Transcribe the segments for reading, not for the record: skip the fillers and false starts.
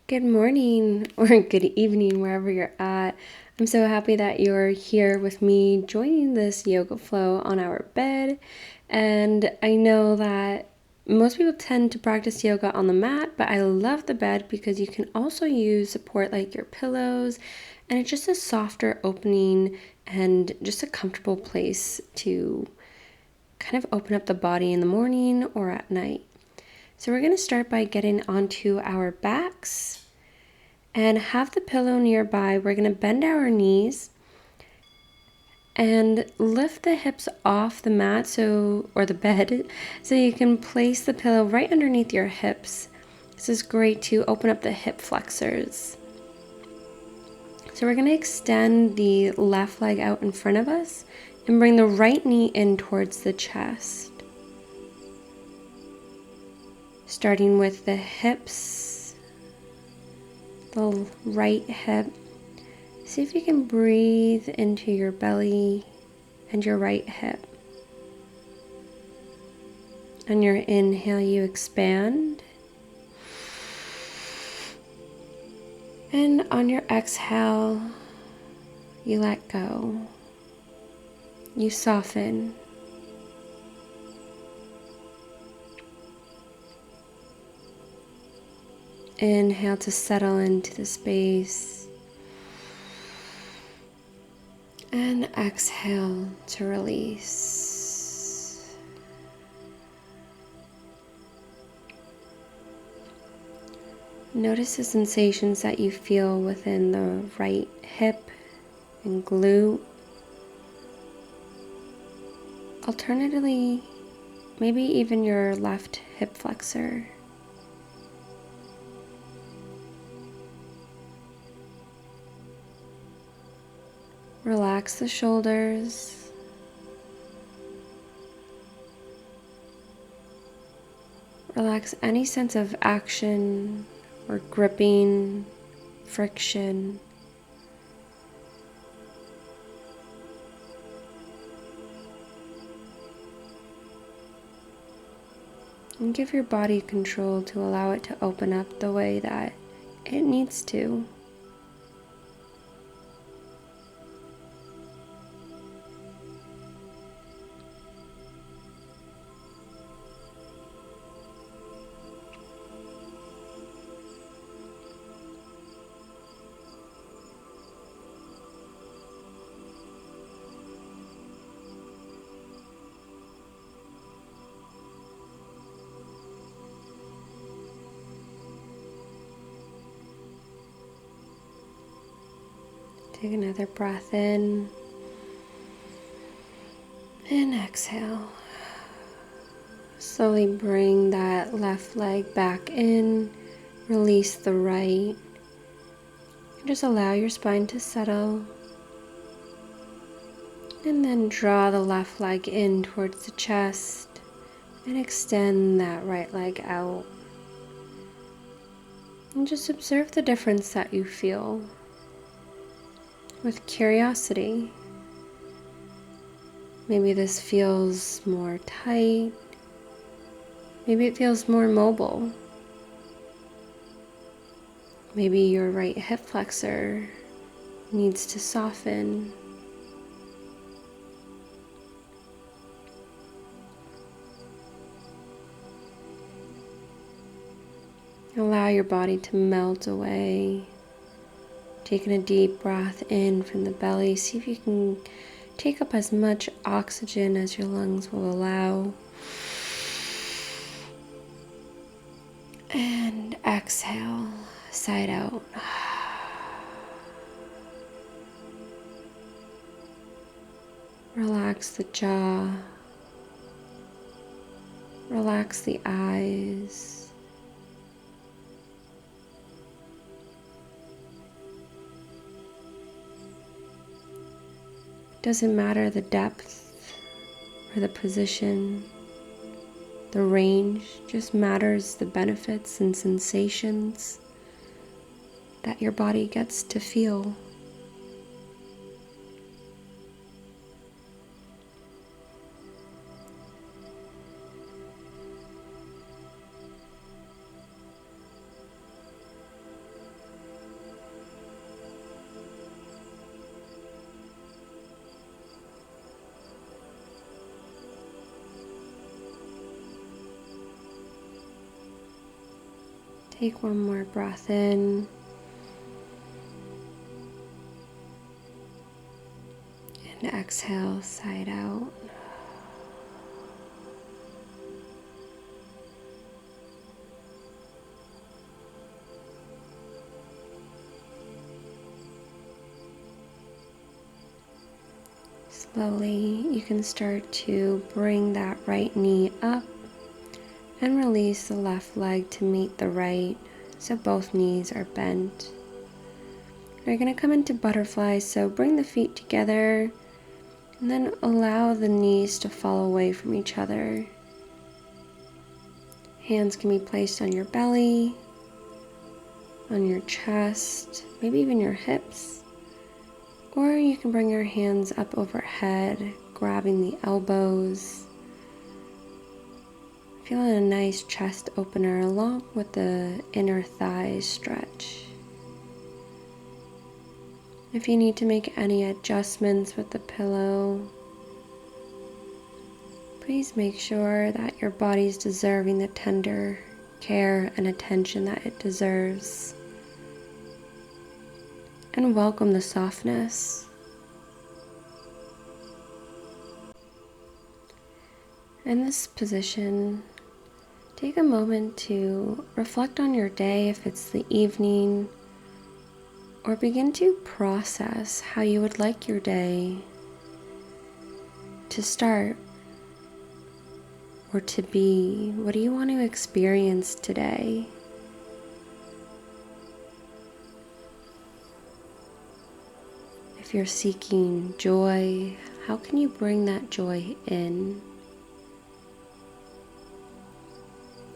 Good morning or good evening, wherever you're at. I'm so happy that you're here with me joining this yoga flow on our bed. And I know that most people tend to practice yoga on the mat, but I love the bed because you can also use support like your pillows, and it's just a softer opening and just a comfortable place to kind of open up the body in the morning or at night. So we're going to start by getting onto our backs and have the pillow nearby. We're going to bend our knees and lift the hips off the mat or the bed so you can place the pillow right underneath your hips. This is great to open up the hip flexors. So we're going to extend the left leg out in front of us and bring the right knee in towards the chest. Starting with the hips, the right hip. See if you can breathe into your belly and your right hip. On your inhale, you expand. And on your exhale, you let go. You soften. Inhale to settle into the space. And exhale to release. Notice the sensations that you feel within the right hip and glute. Alternatively, maybe even your left hip flexor. Relax the shoulders. Relax any sense of action or gripping, friction. And give your body control to allow it to open up the way that it needs to. Take another breath in and exhale. Slowly bring that left leg back in, release the right. Just allow your spine to settle. And then draw the left leg in towards the chest and extend that right leg out. And just observe the difference that you feel with curiosity. Maybe this feels more tight. Maybe it feels more mobile. Maybe your right hip flexor needs to soften. Allow your body to melt away. Taking a deep breath in from the belly. See if you can take up as much oxygen as your lungs will allow. And exhale, side out. Relax the jaw. Relax the eyes. Doesn't matter the depth or the position, the range, just matters the benefits and sensations that your body gets to feel. Take one more breath in. And exhale, sigh it out. Slowly, you can start to bring that right knee up and release the left leg to meet the right, so both knees are bent. We're going to come into butterfly, so bring the feet together and then allow the knees to fall away from each other. Hands can be placed on your belly, on your chest, maybe even your hips. Or you can bring your hands up overhead, grabbing the elbows. Feeling a nice chest opener along with the inner thighs stretch. If you need to make any adjustments with the pillow, please make sure that your body's deserving the tender care and attention that it deserves. And welcome the softness. In this position, take a moment to reflect on your day if it's the evening, or begin to process how you would like your day to start or to be. What do you want to experience today? If you're seeking joy, how can you bring that joy in?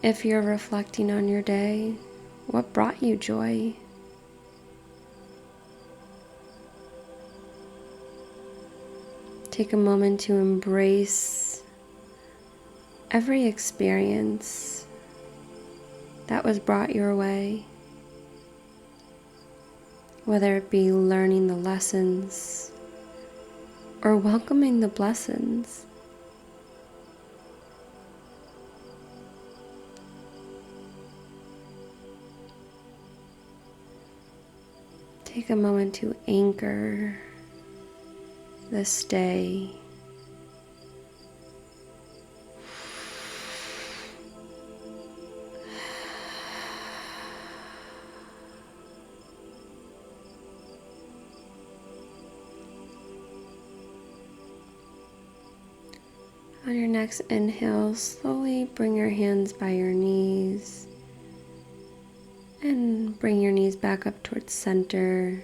If you're reflecting on your day, what brought you joy? Take a moment to embrace every experience that was brought your way. Whether it be learning the lessons or welcoming the blessings. Take a moment to anchor this day. On your next inhale, slowly bring your hands by your knees and bring your knees back up towards center.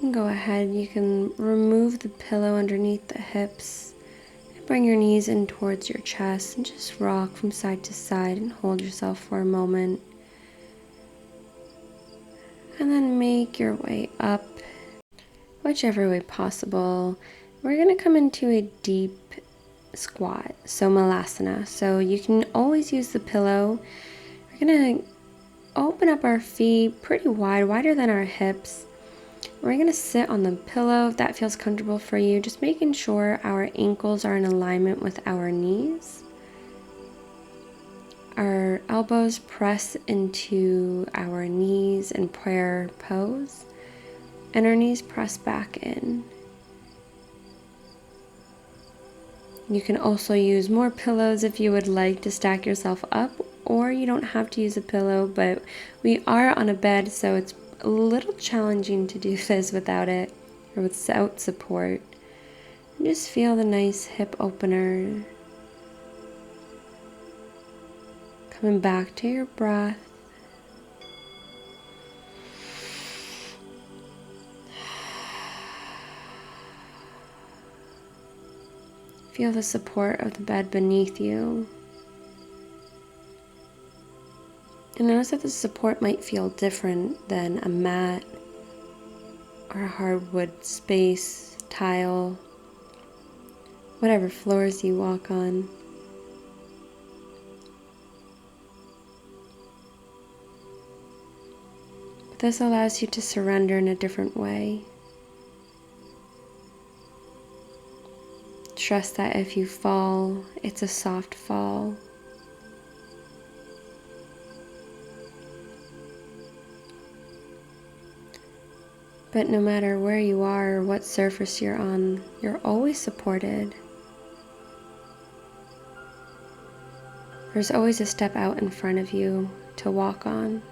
And go ahead, you can remove the pillow underneath the hips and bring your knees in towards your chest and just rock from side to side and hold yourself for a moment. And then make your way up, whichever way possible. We're going to come into a deep squat, so malasana. So you can always use the pillow. We're going to open up our feet pretty wide, wider than our hips. We're going to sit on the pillow if that feels comfortable for you, just making sure our ankles are in alignment with our knees. Our elbows press into our knees in prayer pose, and our knees press back in. You can also use more pillows if you would like to stack yourself up, or you don't have to use a pillow, but we are on a bed, so it's a little challenging to do this without it, or without support. And just feel the nice hip opener. Coming back to your breath. Feel the support of the bed beneath you. And notice that the support might feel different than a mat or a hardwood space, tile, whatever floors you walk on. But this allows you to surrender in a different way. Trust that if you fall, it's a soft fall. But no matter where you are or what surface you're on, you're always supported. There's always a step out in front of you to walk on.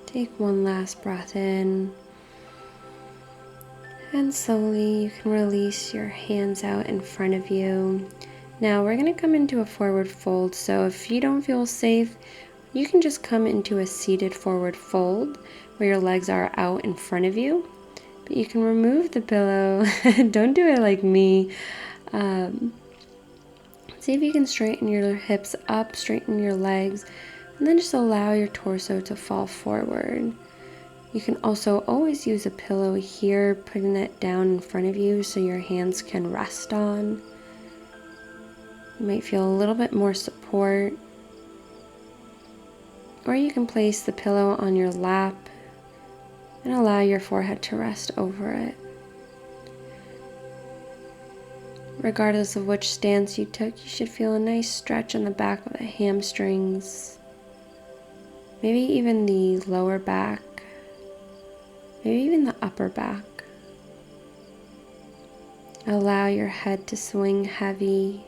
Take one last breath in, and slowly you can release your hands out in front of you. Now we're going to come into a forward fold, so if you don't feel safe, you can just come into a seated forward fold where your legs are out in front of you. But you can remove the pillow. Don't do it like me. See if you can straighten your hips up, straighten your legs, and then just allow your torso to fall forward. You can also always use a pillow here, putting it down in front of you so your hands can rest on. You might feel a little bit more support. Or you can place the pillow on your lap and allow your forehead to rest over it. Regardless of which stance you took, you should feel a nice stretch on the back of the hamstrings, maybe even the lower back, maybe even the upper back. Allow your head to swing heavy.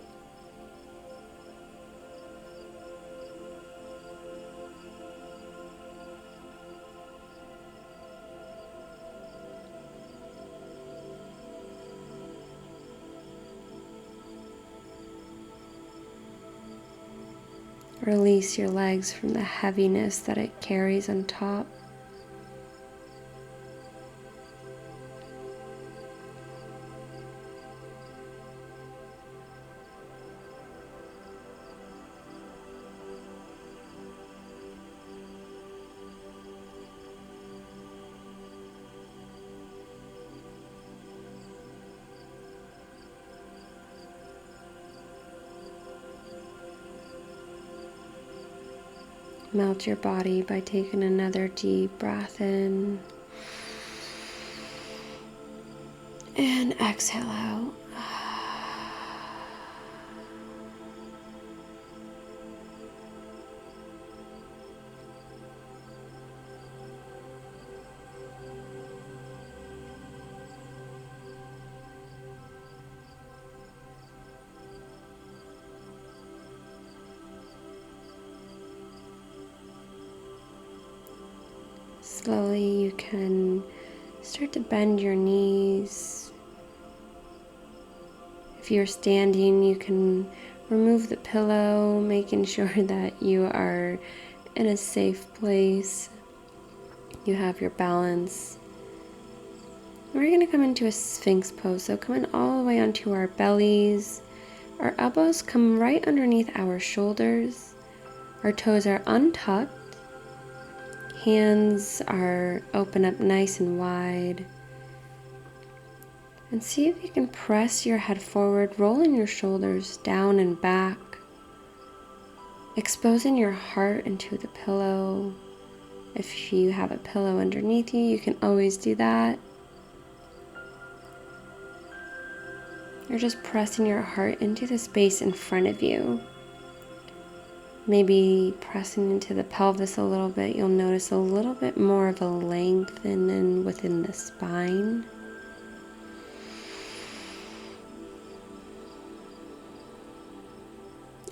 Release your legs from the heaviness that it carries on top. Melt your body by taking another deep breath in and exhale out. Slowly you can start to bend your knees. If you're standing, you can remove the pillow, making sure that you are in a safe place. You have your balance. We're going to come into a Sphinx pose, so coming all the way onto our bellies. Our elbows come right underneath our shoulders. Our toes are untucked. Hands are open up nice and wide. And see if you can press your head forward, rolling your shoulders down and back, exposing your heart into the pillow. If you have a pillow underneath you, you can always do that. You're just pressing your heart into the space in front of you. Maybe pressing into the pelvis a little bit, you'll notice a little bit more of a lengthening within the spine.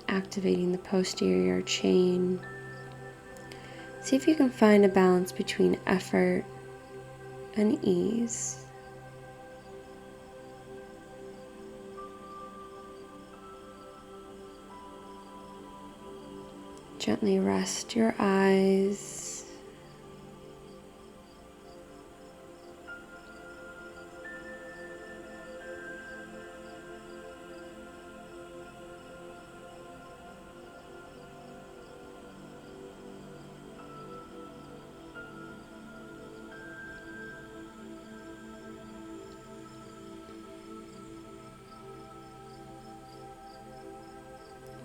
Activating the posterior chain. See if you can find a balance between effort and ease. Gently rest your eyes.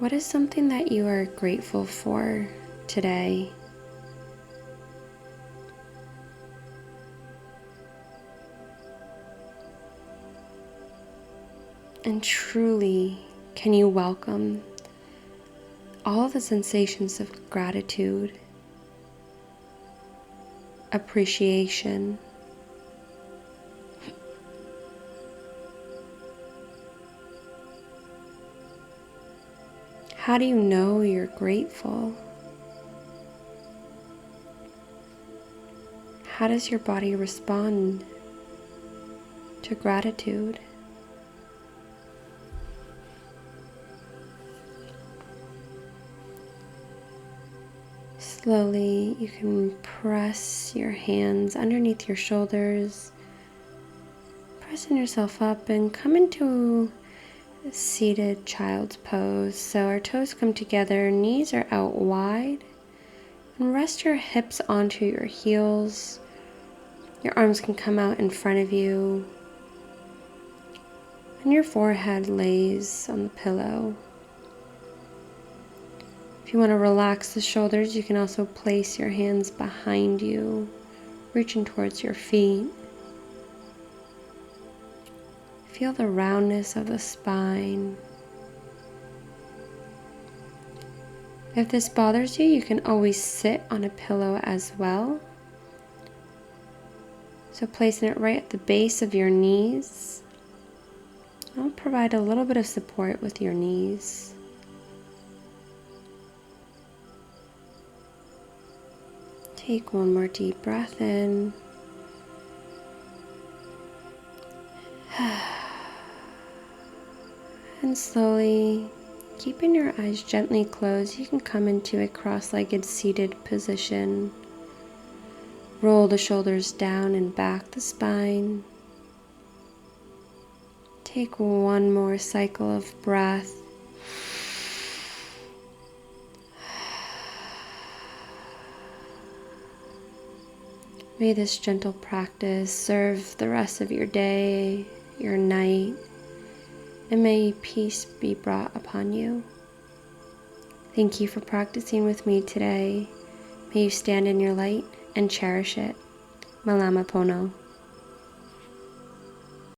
What is something that you are grateful for today? And truly, can you welcome all the sensations of gratitude, appreciation, how do you know you're grateful? How does your body respond to gratitude? Slowly, you can press your hands underneath your shoulders, pressing yourself up and come into seated child's pose. So our toes come together, knees are out wide, and rest your hips onto your heels. Your arms can come out in front of you, and your forehead lays on the pillow. If you want to relax the shoulders, you can also place your hands behind you, reaching towards your feet. Feel the roundness of the spine. If this bothers you, you can always sit on a pillow as well. So placing it right at the base of your knees, I'll provide a little bit of support with your knees. Take one more deep breath in. And slowly, keeping your eyes gently closed, you can come into a cross-legged seated position. Roll the shoulders down and back the spine. Take one more cycle of breath. May this gentle practice serve the rest of your day, your night, and may peace be brought upon you. Thank you for practicing with me today. May you stand in your light and cherish it. Malama Pono.